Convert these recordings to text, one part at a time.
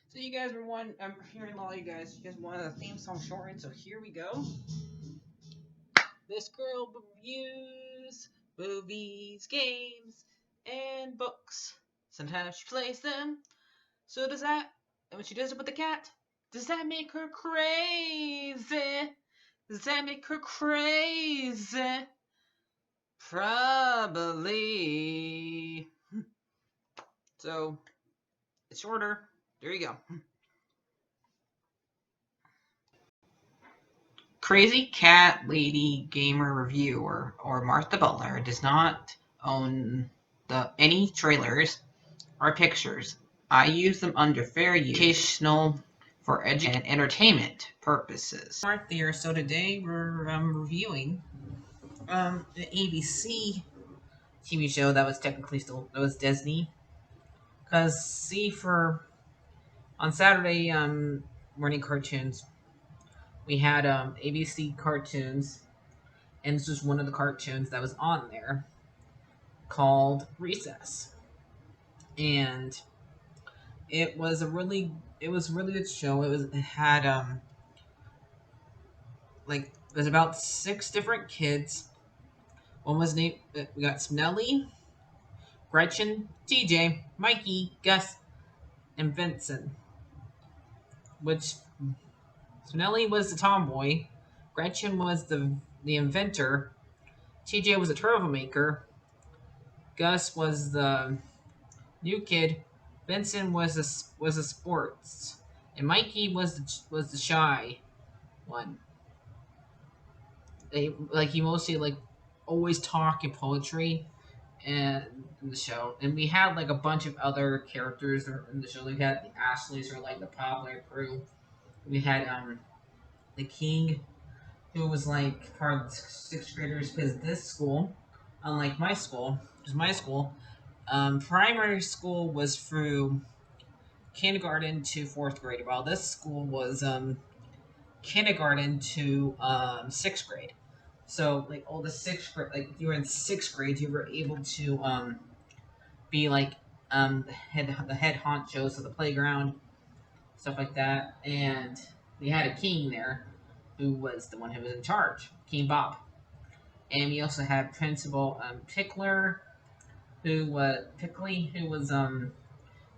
So you guys were one. I'm hearing a lot of you guys. You guys wanted a theme song shortened, so here we go. This girl reviews movies, games, and books. Sometimes she plays them. So does that? And when she does it with the cat, does that make her crazy? Does that make her crazy? Probably. So it's shorter. There you go. Crazy Cat Lady Gamer Reviewer or Martha Butler does not own any trailers or pictures. I use them under fair use, educational, for education and entertainment purposes. Mark there. So today we're reviewing an ABC TV show that was technically still that was Disney. Cause see for on Saturday morning cartoons we had ABC cartoons, and this was one of the cartoons that was on there called Recess, and it was a really good show. It had like there's about 6 different kids. One was named we got Snelly, Gretchen, TJ, Mikey, Gus, and Vincent. Which Snelly was the tomboy, Gretchen was the inventor, TJ was a troublemaker, Gus was the new kid, Vincent was a sports, and Mikey was the shy one. He mostly always talk in poetry and in the show. And we had like a bunch of other characters in the show. We had the Ashleys or like the popular crew. We had the King, who was like part of the sixth graders because this school, unlike my school, because my school, primary school was through kindergarten to fourth grade, while this school was kindergarten to sixth grade. So like all the sixth grade, like if you were in sixth grade, you were able to be like the head honchos of the playground, stuff like that. And we had a king there, who was the one who was in charge, King Bob. And we also had Principal Pickler, who was Pickley, who was the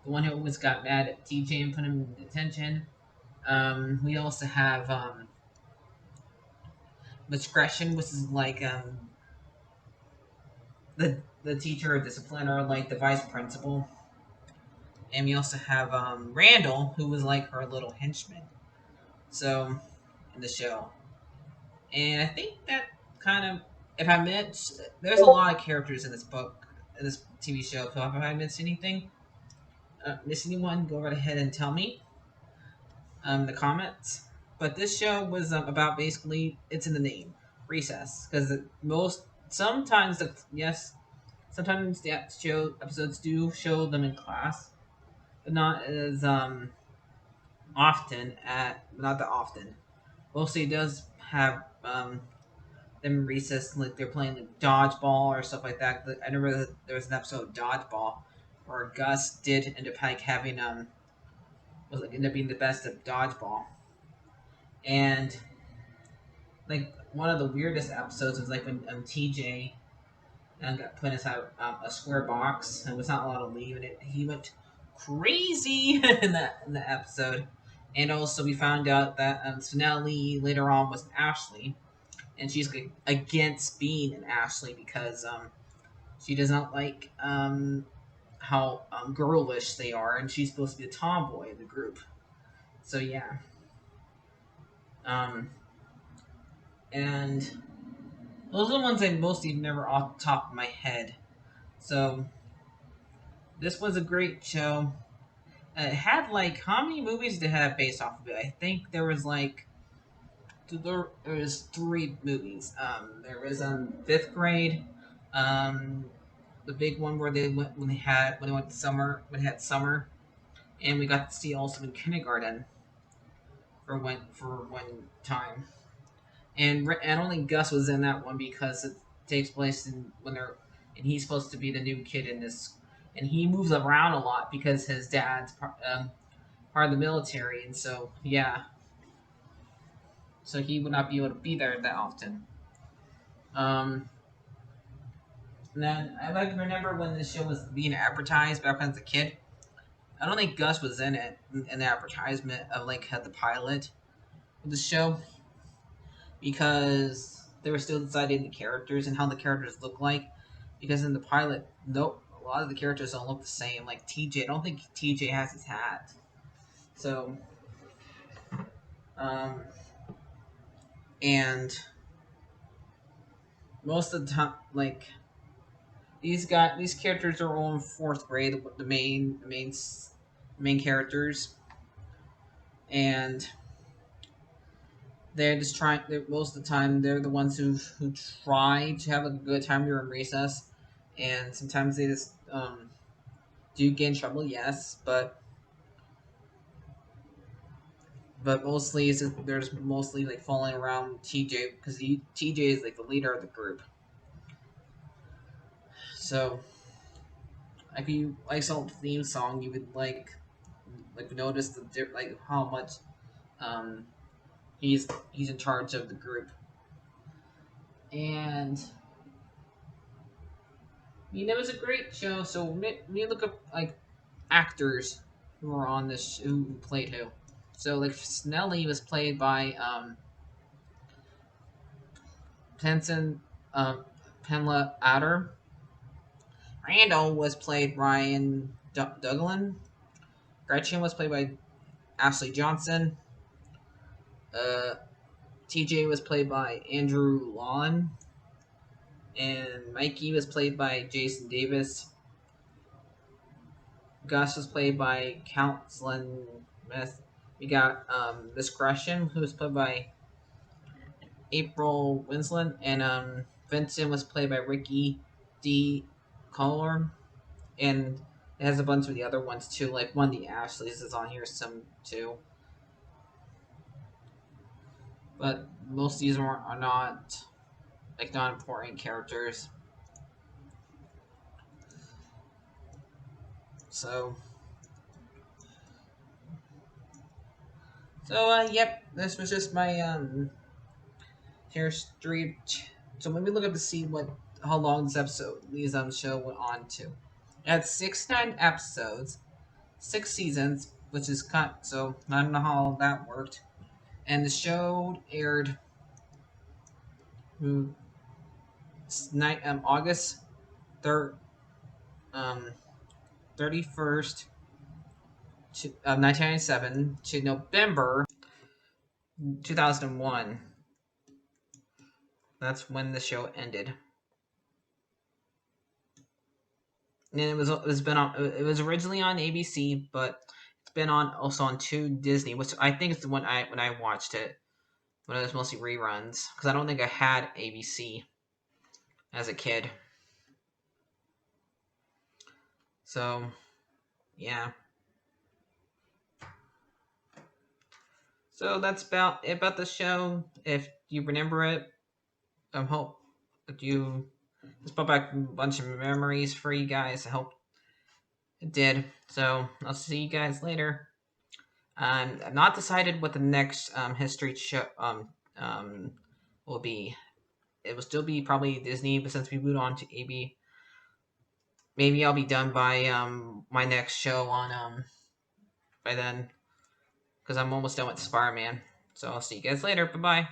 one who always got mad at TJ and put him in detention. We also have Miss Gresham, which is like the teacher or discipliner, like the vice principal. And we also have Randall, who was like her little henchman. So in the show, and I think that kind of, if I missed, there's a lot of characters in this book, in this TV show. So if I missed anything, miss anyone, go right ahead and tell me the comments. But this show was about basically, it's in the name, recess, because most sometimes the yes, sometimes the show episodes do show them in class, but not as often at not that often. Mostly it does have them recess, like they're playing like dodgeball or stuff like that. I remember that there was an episode of dodgeball where Gus did end up like having was like end up being the best at dodgeball. And like one of the weirdest episodes was like when TJ got put inside a square box and was not allowed to leave, and he went crazy in the episode. And also we found out that Snelly later on was Ashley, and she's like, against being an Ashley because she does not like how girlish they are, and she's supposed to be a tomboy in the group. So yeah, um, and those are the ones I mostly remember off the top of my head. So this was a great show. It had like, how many movies did it have based off of it? I think there was like there was 3 movies. There was fifth grade, um, the big one where they went when they went to summer when they had summer, and we got to see also in kindergarten for one time. And only Gus was in that one because it takes place in when they're and he's supposed to be the new kid in this, and he moves around a lot because his dad's part of the military, and so yeah, so he would not be able to be there that often. Um, and then I like remember when this show was being advertised back when I was a kid. I don't think Gus was in it in the advertisement of like had the pilot of the show because they were still deciding the characters and how the characters look like. Because in the pilot, nope, a lot of the characters don't look the same. Like TJ, I don't think TJ has his hat. So, um, and most of the time, like these characters are all in fourth grade. The main characters, and they're just trying. Most of the time, they're the ones who try to have a good time during recess, and sometimes they just do get in trouble. Yes, but mostly there's mostly like falling around TJ because TJ is like the leader of the group. So if you like some theme song, you would like notice like how much um he's in charge of the group. And I mean, it was a great show. So me look up like actors who were on this who played who. So like Snelly was played by Penson um, Pamela Adder. Randall was played Ryan Douglin. Gretchen was played by Ashley Johnson. Uh, TJ was played by Andrew Lawn. And Mikey was played by Jason Davis. Gus was played by Countlin Smith. We got Miss Gresham, who was played by April Winslet, and Vincent was played by Ricky D. Collar, and it has a bunch of the other ones too. Like one of the Ashleys is on here, some too, but most of these are not like not important characters. So, yep, this was just my history. So let me look up to see what how long these show went on to. It had 69 episodes, 6 seasons, which is cut. So I don't know how that worked. And the show aired mm, August third, 31st, 1997 to November 2001. That's when the show ended. And it was originally on ABC, but it's been on also on two Disney, which I think is the one when I watched it when it was mostly reruns because I don't think I had ABC as a kid. So yeah, so that's about it about the show. If you remember it, I hope that you just brought back a bunch of memories for you guys. I hope it did. So I'll see you guys later. I've not decided what the next history show will be. It will still be probably Disney, but since we moved on to AB, maybe I'll be done by my next show on by then because I'm almost done with Spider Man. So I'll see you guys later. Bye bye.